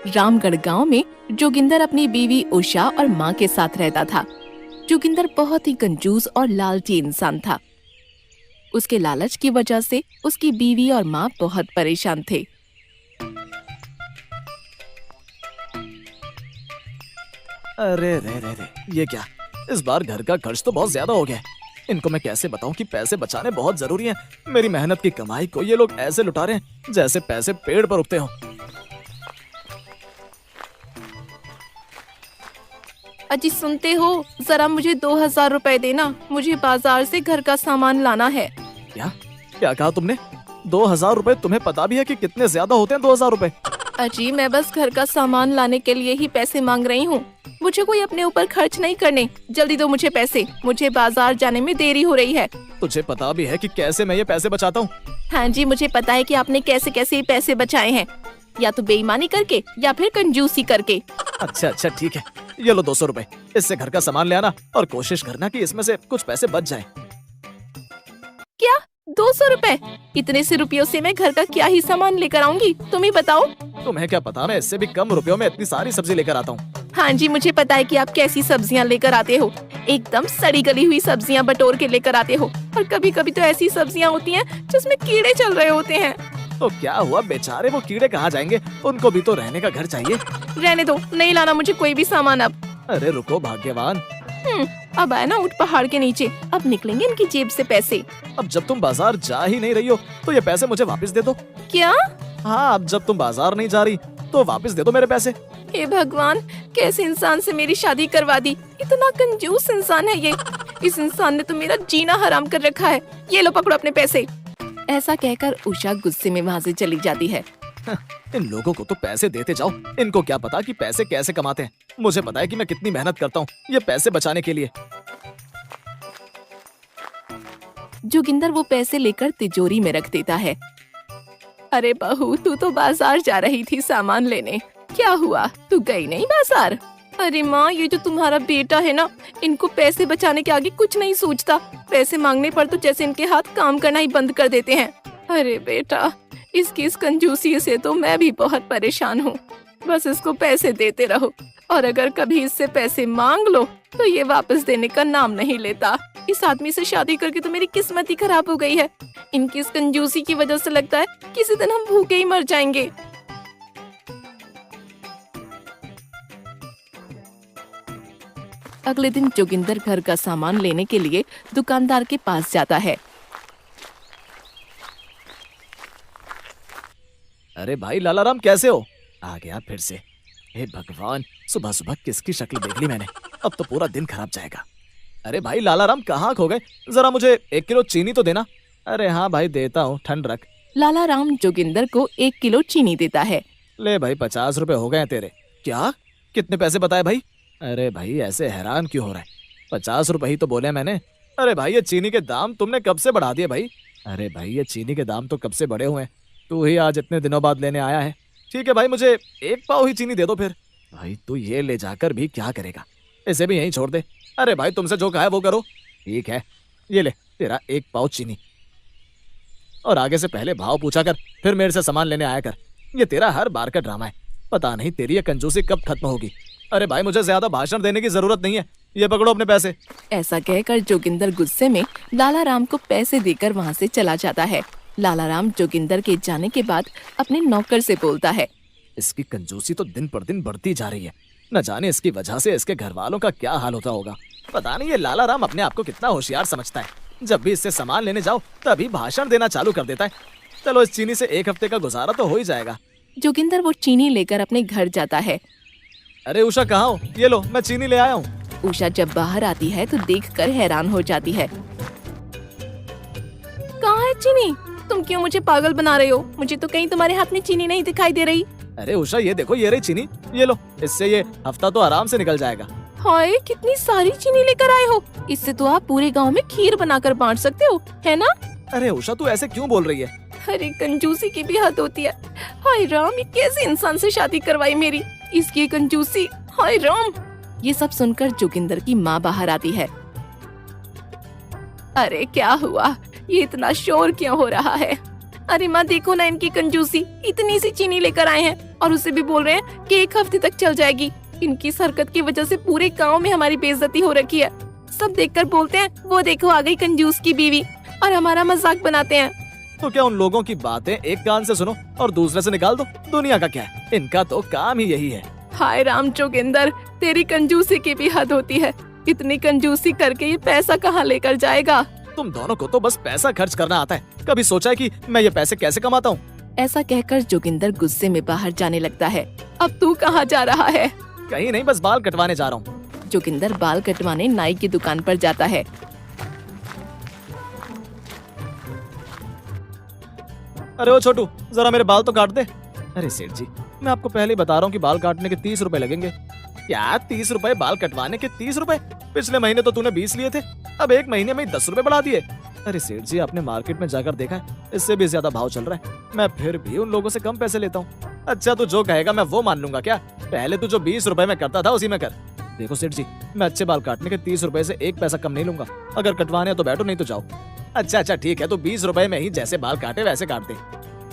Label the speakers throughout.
Speaker 1: रामगढ़ गांव में जोगिंदर अपनी बीवी उषा और माँ के साथ रहता था। जोगिंदर बहुत ही कंजूस और लालची इंसान था। उसके लालच की वजह से उसकी बीवी और माँ बहुत परेशान थे।
Speaker 2: अरे रे रे रे, ये क्या? इस बार घर का खर्च तो बहुत ज्यादा हो गया है। इनको मैं कैसे बताऊं कि पैसे बचाने बहुत जरूरी हैं। मेरी मेहनत की कमाई को ये लोग ऐसे लुटा रहे हैं जैसे पैसे पेड़ पर उगते हों।
Speaker 1: अजी सुनते हो, जरा मुझे 2000 रुपए देना, मुझे बाजार से घर का सामान लाना है।
Speaker 2: क्या क्या कहा तुमने? 2000 रुपए? तुम्हें पता भी है कि कितने ज्यादा होते हैं 2000 रुपए?
Speaker 1: अजी मैं बस घर का सामान लाने के लिए ही पैसे मांग रही हूँ। मुझे कोई अपने ऊपर खर्च नहीं करने। जल्दी दो मुझे पैसे, मुझे बाजार जाने में देरी हो रही है।
Speaker 2: तुझे पता भी है कि कैसे मैं ये पैसे बचाता हूँ?
Speaker 1: हाँ जी, मुझे पता है कि आपने कैसे कैसे ये पैसे बचाए हैं, या तो बेईमानी करके या फिर कंजूसी करके।
Speaker 2: अच्छा अच्छा ठीक है, ये लो 200 रुपए। इससे घर का सामान ले आना और कोशिश करना कि इसमें से कुछ पैसे बच जाएं।
Speaker 1: क्या 200 रुपए? इतने से रुपयों से मैं घर का क्या ही सामान लेकर आऊंगी, तुम ही बताओ।
Speaker 2: तुम्हें क्या पता, मैं इससे भी कम रुपयों में इतनी सारी सब्जी लेकर आता हूँ।
Speaker 1: हाँ जी, मुझे पता है कि आप कैसी सब्जियाँ लेकर आते हो। एकदम सड़ी गली हुई सब्जियाँ बटोर के लेकर आते हो, और कभी कभी तो ऐसी सब्जियाँ होती हैं जिसमें कीड़े चल रहे होते हैं।
Speaker 2: तो क्या हुआ, बेचारे वो कीड़े कहाँ जाएंगे? उनको भी तो रहने का घर चाहिए।
Speaker 1: रहने दो, नहीं लाना मुझे कोई भी सामान अब।
Speaker 2: अरे रुको भाग्यवान,
Speaker 1: अब आए ना ऊँट पहाड़ के नीचे, अब निकलेंगे इनकी जेब से पैसे।
Speaker 2: अब जब तुम बाजार जा ही नहीं रही हो तो ये पैसे मुझे वापस दे दो।
Speaker 1: क्या?
Speaker 2: हाँ, अब जब तुम बाजार नहीं जा रही तो वापस दे दो मेरे पैसे।
Speaker 1: हे भगवान, कैसे इंसान से मेरी शादी करवा दी। इतना कंजूस इंसान है ये। इस इंसान ने तो मेरा जीना हराम कर रखा है। ये लो पकड़ो अपने पैसे। ऐसा कहकर उषा गुस्से में वहाँ से चली जाती है।
Speaker 2: इन लोगों को तो पैसे देते जाओ, इनको क्या पता कि पैसे कैसे कमाते हैं। मुझे पता है कि मैं कितनी मेहनत करता हूँ ये पैसे बचाने के लिए।
Speaker 1: जोगिंदर वो पैसे लेकर तिजोरी में रख देता है। अरे बहू, तू तो बाजार जा रही थी सामान लेने, क्या हुआ, तू गई नहीं बाजार? अरे माँ, ये जो तुम्हारा बेटा है ना, इनको पैसे बचाने के आगे कुछ नहीं सोचता। पैसे मांगने पर तो जैसे इनके हाथ काम करना ही बंद कर देते हैं। अरे बेटा, इसकी इस कंजूसी से तो मैं भी बहुत परेशान हूँ। बस इसको पैसे देते रहो, और अगर कभी इससे पैसे मांग लो तो ये वापस देने का नाम नहीं लेता। इस आदमी से शादी करके तो मेरी किस्मत ही खराब हो गई है। इनकी इस कंजूसी की वजह से लगता है किसी दिन हम भूखे ही मर जाएंगे। अगले दिन जोगिंदर घर का सामान लेने के लिए दुकानदार के पास जाता है।
Speaker 2: अरे भाई लालाराम, कैसे हो? आ गया फिर से। हे भगवान, सुबह सुबह किसकी शक्ल देख ली मैंने। अब तो पूरा दिन खराब जाएगा। अरे भाई लालाराम, कहाँ खो गए? जरा मुझे 1 किलो चीनी तो देना। अरे हाँ भाई, देता हूँ, ठंड रख।
Speaker 1: लालाराम जोगिंदर को 1 किलो चीनी देता है।
Speaker 2: ले भाई, 50 रुपए हो गए तेरे। क्या? कितने पैसे बताए भाई? अरे भाई, ऐसे हैरान क्यों हो रहा है? 50 रुपए ही तो बोले मैंने। अरे भाई, ये चीनी के दाम तुमने कब से बढ़ा दिए भाई? अरे भाई, ये चीनी के दाम तो कब से बढ़े हुए हैं, तू ही आज इतने दिनों बाद लेने आया है। ठीक है भाई, मुझे 1 पाव ही चीनी दे दो फिर। भाई तू ये ले जाकर भी क्या करेगा? इसे भी यहीं छोड़ दे। अरे भाई, तुमसे जो कहा है वो करो। ठीक है, ये ले तेरा 1 पाव चीनी। और आगे से पहले भाव पूछा कर, फिर मेरे से सामान लेने आया कर। ये तेरा हर बार का ड्रामा है। पता नहीं तेरी ये कंजूसी कब खत्म होगी। अरे भाई, मुझे ज्यादा भाषण देने की जरूरत नहीं है, ये पकड़ो अपने पैसे।
Speaker 1: ऐसा कहकर जोगिंदर गुस्से में लालाराम को पैसे देकर वहाँ से चला जाता है। लालाराम जोगिंदर के जाने के बाद अपने नौकर से बोलता है,
Speaker 2: इसकी कंजूसी तो दिन पर दिन बढ़ती जा रही है। न जाने इसकी वजह से इसके घर वालों का क्या हाल होता होगा। पता नहीं ये लालाराम अपने आप को कितना होशियार समझता है। जब भी इससे सामान लेने जाओ तभी भाषण देना चालू कर देता है। चलो, इस चीनी से 1 हफ्ते का गुजारा तो हो ही जाएगा।
Speaker 1: जोगिंदर वो चीनी लेकर अपने घर जाता है।
Speaker 2: अरे उषा, कहाँ हो? ये लो, मैं चीनी ले आया हूँ।
Speaker 1: उषा जब बाहर आती है तो देखकर हैरान हो जाती है। कहाँ है चीनी? तुम क्यों मुझे पागल बना रहे हो? मुझे तो कहीं तुम्हारे हाथ में चीनी नहीं दिखाई दे रही।
Speaker 2: अरे उषा, ये देखो, ये रही चीनी, ये लो। इससे ये हफ्ता तो आराम से निकल जाएगा।
Speaker 1: हाय, कितनी सारी चीनी लेकर आए हो। इससे तो आप पूरे गांव में खीर बनाकर बांट सकते हो, है ना?
Speaker 2: अरे उषा, तू ऐसे क्यों बोल रही है?
Speaker 1: अरे कंजूसी की भी हद होती है। हाय राम, ये कैसे इंसान से शादी करवाई मेरी, इसकी कंजूसी। हाय राम। ये सब सुनकर जोगिंदर की माँ बाहर आती है। अरे क्या हुआ, ये इतना शोर क्यों हो रहा है? अरे माँ देखो ना इनकी कंजूसी, इतनी सी चीनी लेकर आए हैं और उसे भी बोल रहे हैं कि 1 हफ्ते तक चल जाएगी। इनकी इस हरकत की वजह से पूरे गांव में हमारी बेइज्जती हो रखी है। सब देखकर बोलते हैं वो देखो आ गई कंजूस की बीवी, और हमारा मजाक बनाते हैं।
Speaker 2: तो क्या उन लोगों की बातें एक कान से सुनो और दूसरे से निकाल दो? दुनिया का क्या है, इनका तो काम ही यही है।
Speaker 1: हाय राम जोगिंदर, तेरी कंजूसी की भी हद होती है। इतनी कंजूसी करके ये पैसा कहाँ लेकर जाएगा?
Speaker 2: तुम दोनों को तो बस पैसा खर्च करना आता है, कभी सोचा है कि मैं ये पैसे कैसे कमाता हूँ?
Speaker 1: ऐसा कहकर जोगिंदर गुस्से में बाहर जाने लगता है। अब तू कहाँ जा रहा है?
Speaker 2: कहीं नहीं, बस बाल कटवाने जा रहा हूँ।
Speaker 1: जोगिंदर बाल कटवाने नाई की दुकान पर जाता है।
Speaker 2: अरे ओ छोटू, जरा मेरे बाल तो काट दे। अरे सेठ जी, मैं आपको पहले ही बता रहा हूँ कि बाल काटने के 30 रुपए लगेंगे। क्या 30 रुपए? बाल कटवाने के 30 रुपए? पिछले महीने तो तूने 20 लिए थे, अब 1 महीने में ही 10 रुपए बढ़ा दिए। अरे सेठ जी, आपने मार्केट में जाकर देखा है, इससे भी ज्यादा भाव चल रहा है। मैं फिर भी उन लोगों से कम पैसे लेता हूँ। अच्छा, तू जो कहेगा मैं वो मान लूंगा क्या? पहले तू जो 20 रुपए में करता था उसी में कर। देखो सेठ जी, मैं अच्छे बाल काटने के 30 रुपए से 1 पैसा कम नहीं लूंगा। अगर कटवाने हैं तो बैठो, नहीं तो जाओ। अच्छा ठीक है, तो 20 रुपए में ही जैसे बाल काटे वैसे काट दे।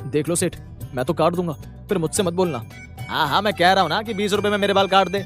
Speaker 2: देख लो सेठ, मैं तो काट दूंगा, फिर मुझसे मत बोलना। हाँ, मैं कह रहा हूँ ना कि 20 रुपए में मेरे बाल काट दे।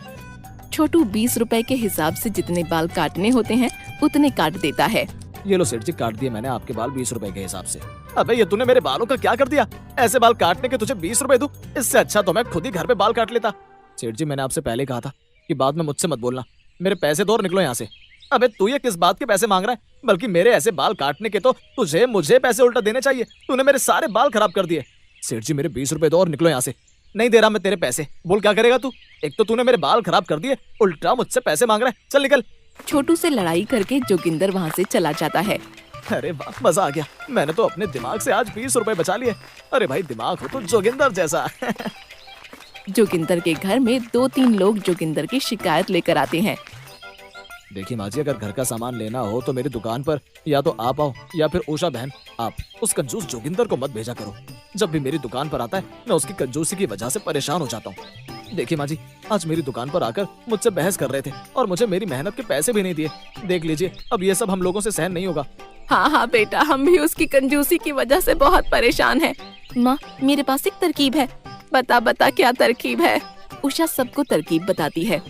Speaker 1: छोटू 20 रुपए के हिसाब से जितने बाल काटने होते हैं उतने काट देता है।
Speaker 2: ये लो सेठ जी, काट दिए मैंने आपके बाल 20 रुपए के हिसाब से। अबे ये तूने मेरे बालों का क्या कर दिया? ऐसे बाल काटने के तुझे 20 रुपए दूं? इससे अच्छा तो मैं खुद ही घर पे बाल काट लेता। सेठ जी, मैंने आपसे पहले कहा था कि बाद में मुझसे मत बोलना। मेरे पैसे दो और निकलो यहाँ से। अबे तू ये किस बात के पैसे मांग रहा है? बल्कि मेरे ऐसे बाल काटने के तो तुझे मुझे पैसे उल्टा देने चाहिए। तूने मेरे सारे बाल खराब कर दिए। सेठ जी, मेरे 20 रुपए दो और निकलो यहाँ से। नहीं दे रहा मैं तेरे पैसे। बोल क्या करेगा तू? एक तो तूने मेरे बाल खराब कर दिए, उल्टा मुझसे पैसे मांग रहा है। चल निकल।
Speaker 1: छोटू से लड़ाई करके जोगिंदर वहाँ से चला जाता है।
Speaker 2: अरे वाह, मजा आ गया। मैंने तो अपने दिमाग से आज 20 रुपए बचा लिए। अरे भाई, दिमाग हो तो जोगिंदर जैसा।
Speaker 1: जोगिंदर के घर में 2-3 लोग जोगिंदर की शिकायत लेकर आते हैं।
Speaker 2: देखिए माँ जी, अगर घर का सामान लेना हो तो मेरी दुकान पर या तो आप आओ या फिर उषा बहन, आप उस कंजूस जोगिंदर को मत भेजा करो। जब भी मेरी दुकान पर आता है मैं उसकी कंजूसी की वजह से परेशान हो जाता हूँ। देखिए माँ जी, आज मेरी दुकान पर आकर मुझसे बहस कर रहे थे और मुझे मेरी मेहनत के पैसे भी नहीं दिए। देख लीजिए, अब ये सब हम लोगों से सहन नहीं होगा।
Speaker 1: हाँ बेटा, हम भी उसकी कंजूसी की वजह से बहुत परेशान हैं। माँ, मेरे पास एक तरकीब है। बता क्या तरकीब है? उषा सबको तरकीब बताती है।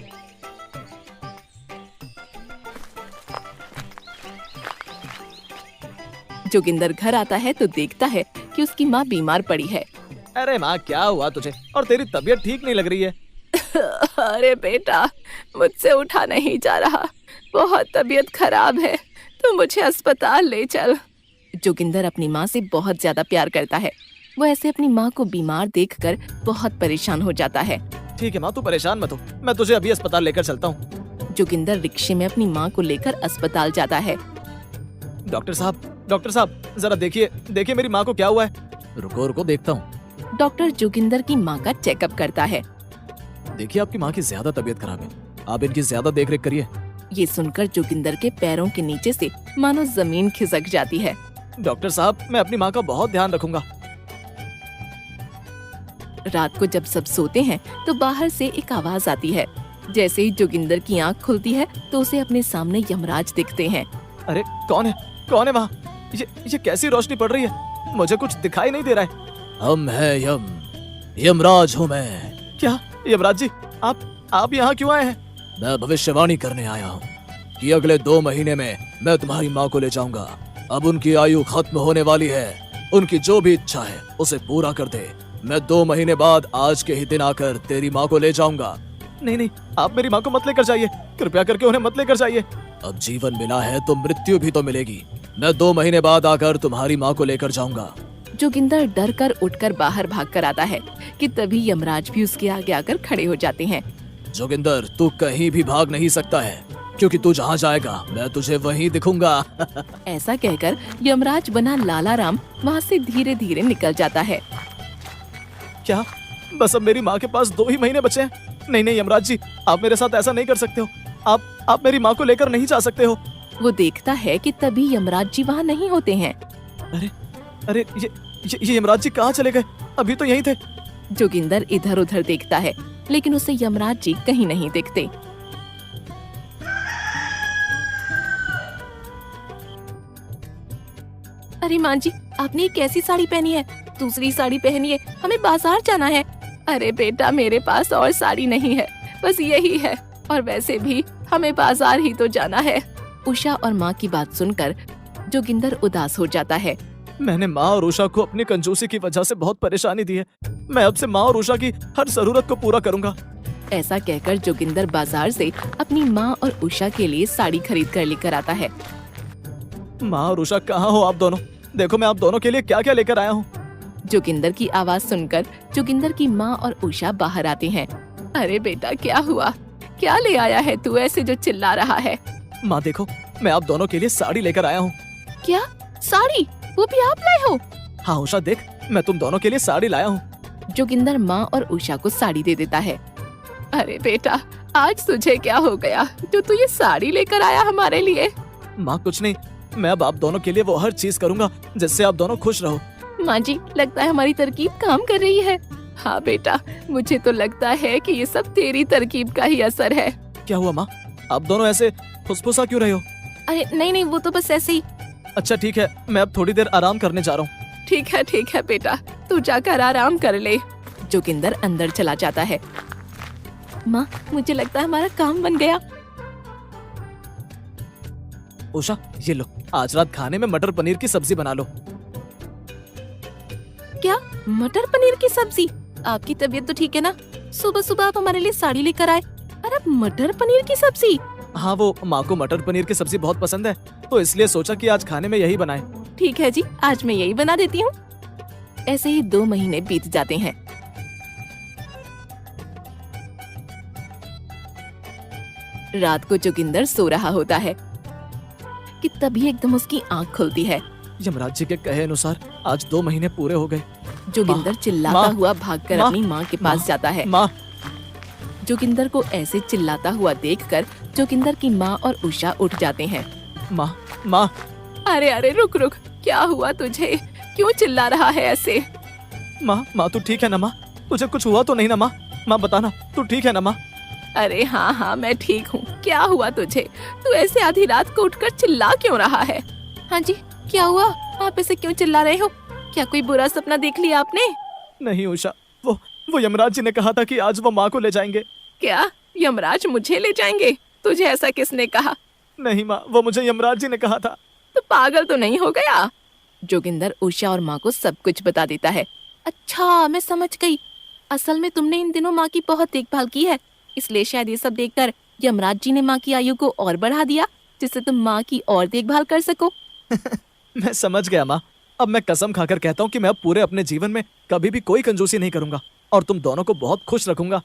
Speaker 1: जोगिंदर घर आता है तो देखता है कि उसकी माँ बीमार पड़ी है।
Speaker 2: अरे माँ, क्या हुआ तुझे? और तेरी तबीयत ठीक नहीं लग रही है।
Speaker 1: अरे बेटा, मुझसे उठा नहीं जा रहा, बहुत तबीयत खराब है, तो मुझे अस्पताल ले चल। जोगिंदर अपनी माँ से बहुत ज्यादा प्यार करता है। वो ऐसे अपनी माँ को बीमार देखकर बहुत परेशान हो जाता है।
Speaker 2: ठीक है माँ, तू परेशान मत हो, मैं तुझे अभी अस्पताल लेकर चलता हूँ।
Speaker 1: जोगिंदर रिक्शे में अपनी माँ को लेकर अस्पताल जाता है।
Speaker 2: डॉक्टर साहब, जरा देखिए मेरी माँ को क्या हुआ है। रुको देखता हूँ।
Speaker 1: डॉक्टर जोगिंदर की माँ का चेकअप करता है।
Speaker 2: देखिए, आपकी माँ की ज्यादा तबीयत खराब है, आप इनकी ज्यादा देखरेख करिए।
Speaker 1: ये सुनकर जोगिंदर के पैरों के नीचे से मानो जमीन खिसक जाती है।
Speaker 2: डॉक्टर साहब, मैं अपनी माँ का बहुत ध्यान रखूंगा।
Speaker 1: रात को जब सब सोते हैं तो बाहर से एक आवाज आती है। जैसे ही जोगिंदर की आंख खुलती है तो उसे अपने सामने यमराज दिखते हैं।
Speaker 2: अरे कौन है वहाँ? ये कैसी रोशनी पड़ रही है? मुझे कुछ दिखाई नहीं दे रहा है। हम है यमराज हूँ मैं। क्या यमराज जी, आप यहाँ क्यों आए हैं? मैं भविष्यवाणी करने आया हूँ कि अगले 2 महीने में मैं तुम्हारी माँ को ले जाऊंगा। अब उनकी आयु खत्म होने वाली है। उनकी जो भी इच्छा है उसे पूरा कर दे। मैं 2 महीने बाद आज के ही दिन आकर तेरी माँ को ले जाऊंगा। नहीं, आप मेरी माँ को मत लेकर जाइए, कृपया करके उन्हें मत लेकर जाइए। अब जीवन मिला है तो मृत्यु भी तो मिलेगी। मैं 2 महीने बाद आकर तुम्हारी माँ को लेकर जाऊंगा।
Speaker 1: जोगिंदर डर कर उठकर बाहर भाग कर आता है कि तभी यमराज भी उसके आगे आकर खड़े हो जाते हैं।
Speaker 2: जोगिंदर, तू कहीं भी भाग नहीं सकता है, क्योंकि तू जहाँ जाएगा मैं तुझे वहीं दिखूंगा।
Speaker 1: ऐसा कहकर यमराज बना लाला राम वहाँ से धीरे धीरे निकल जाता है।
Speaker 2: क्या? बस अब मेरी माँ के पास 2 ही महीने बचे हैं? नहीं यमराज जी, आप मेरे साथ ऐसा नहीं कर सकते हो। आप मेरी माँ को लेकर नहीं जा सकते हो।
Speaker 1: वो देखता है कि तभी यमराज जी वहाँ नहीं होते हैं।
Speaker 2: अरे ये यमराज जी कहाँ चले गए? अभी तो यहीं थे।
Speaker 1: जोगिंदर इधर उधर देखता है लेकिन उसे यमराज जी कहीं नहीं दिखते। अरे माँ जी, आपने ये कैसी साड़ी पहनी है? दूसरी साड़ी पहनिए, हमें बाजार जाना है। अरे बेटा, मेरे पास और साड़ी नहीं है, बस यही है। और वैसे भी हमें बाजार ही तो जाना है। उषा और माँ की बात सुनकर जोगिंदर उदास हो जाता है।
Speaker 2: मैंने माँ और उषा को अपनी कंजूसी की वजह से बहुत परेशानी दी है। मैं अब से माँ और उषा की हर जरूरत को पूरा करूंगा।
Speaker 1: ऐसा कहकर जोगिंदर बाजार से अपनी माँ और उषा के लिए साड़ी खरीद कर लेकर आता है।
Speaker 2: माँ और उषा, कहाँ हो आप दोनों? देखो मैं आप दोनों के लिए क्या क्या लेकर आया हूँ।
Speaker 1: जोगिंदर की आवाज सुनकर जोगिंदर की माँ और उषा बाहर आते हैं। अरे बेटा, क्या हुआ? क्या ले आया है तू ऐसे जो चिल्ला रहा है?
Speaker 2: माँ देखो, मैं आप दोनों के लिए साड़ी लेकर आया हूँ।
Speaker 1: क्या साड़ी? वो भी आप लाए हो?
Speaker 2: हाँ उषा देख, मैं तुम दोनों के लिए साड़ी लाया हूँ।
Speaker 1: जोगिंदर माँ और उषा को साड़ी दे देता है। अरे बेटा, आज तुझे क्या हो गया जो तू ये साड़ी लेकर आया हमारे लिए?
Speaker 2: माँ कुछ नहीं, मैं अब आप दोनों के लिए वो हर चीज करूंगा जिससे आप दोनों खुश रहो।
Speaker 1: माँ जी, लगता है हमारी तरकीब काम कर रही है। हाँ बेटा, मुझे तो लगता है कि ये सब तेरी तरकीब का ही असर है।
Speaker 2: क्या हुआ माँ? आप दोनों ऐसे फुसफुसा क्यों रहे हो?
Speaker 1: अरे नहीं नहीं, वो तो बस ऐसे ही।
Speaker 2: अच्छा ठीक है, मैं अब थोड़ी देर आराम करने जा रहा हूँ।
Speaker 1: ठीक है बेटा, तू जाकर आराम कर ले। जोगिंदर अंदर चला जाता है। माँ, मुझे लगता है हमारा काम बन गया।
Speaker 2: उषा ये लो, आज रात खाने में मटर पनीर की सब्जी बना लो।
Speaker 1: क्या? मटर पनीर की सब्जी? आपकी तबीयत तो ठीक है ना? सुबह सुबह आप हमारे लिए साड़ी लेकर आए और अब मटर पनीर की सब्जी?
Speaker 2: हाँ, वो माँ को मटर पनीर की सब्जी बहुत पसंद है, तो इसलिए सोचा कि आज खाने में यही बनाए।
Speaker 1: ठीक है जी, आज मैं यही बना देती हूँ। ऐसे ही 2 महीने बीत जाते हैं। रात को जोगिंदर सो रहा होता है कि तभी एकदम उसकी आंख खुलती है।
Speaker 2: यमराज जी के कहे अनुसार आज 2 महीने पूरे हो गए।
Speaker 1: जोगिंदर चिल्लाता
Speaker 2: माँ,
Speaker 1: हुआ भागकर
Speaker 2: माँ,
Speaker 1: अपनी माँ के पास
Speaker 2: माँ,
Speaker 1: जाता है।
Speaker 2: माँ,
Speaker 1: जोगिंदर को ऐसे चिल्लाता हुआ देखकर जोगिंदर की माँ और उषा उठ जाते हैं।
Speaker 2: माँ, माँ,
Speaker 1: अरे अरे, रुक रुक, क्या हुआ तुझे? क्यों चिल्ला रहा है ऐसे?
Speaker 2: माँ तू ठीक है ना? माँ तुझे कुछ हुआ तो नहीं ना? माँ बताना, तू ठीक है ना माँ?
Speaker 1: अरे हाँ, मैं ठीक हूँ। क्या हुआ तुझे? तू ऐसे आधी रात को उठकर चिल्ला क्यों रहा है? हाँ जी, क्या हुआ? आप ऐसे क्यों चिल्ला रहे हो? क्या कोई बुरा सपना देख लिया आपने?
Speaker 2: नहीं उषा, वो यमराज जी ने कहा था कि आज वो माँ को ले जाएंगे।
Speaker 1: क्या यमराज मुझे ले जाएंगे? तुझे ऐसा किसने कहा?
Speaker 2: नहीं माँ, वो मुझे यमराज जी ने कहा था।
Speaker 1: तो पागल तो नहीं हो गया? जोगिंदर उषा और माँ को सब कुछ बता देता है। अच्छा, मैं समझ गई। असल में तुमने इन दिनों माँ की बहुत देखभाल की है, इसलिए शायद ये सब देखकर यमराज जी ने माँ की आयु को और बढ़ा दिया, जिससे तुम माँ की और देखभाल कर सको।
Speaker 2: मैं समझ गया माँ। अब मैं कसम खाकर कहता हूँ कि मैं अब पूरे अपने जीवन में कभी भी कोई कंजूसी नहीं करूंगा और तुम दोनों को बहुत खुश रखूंगा।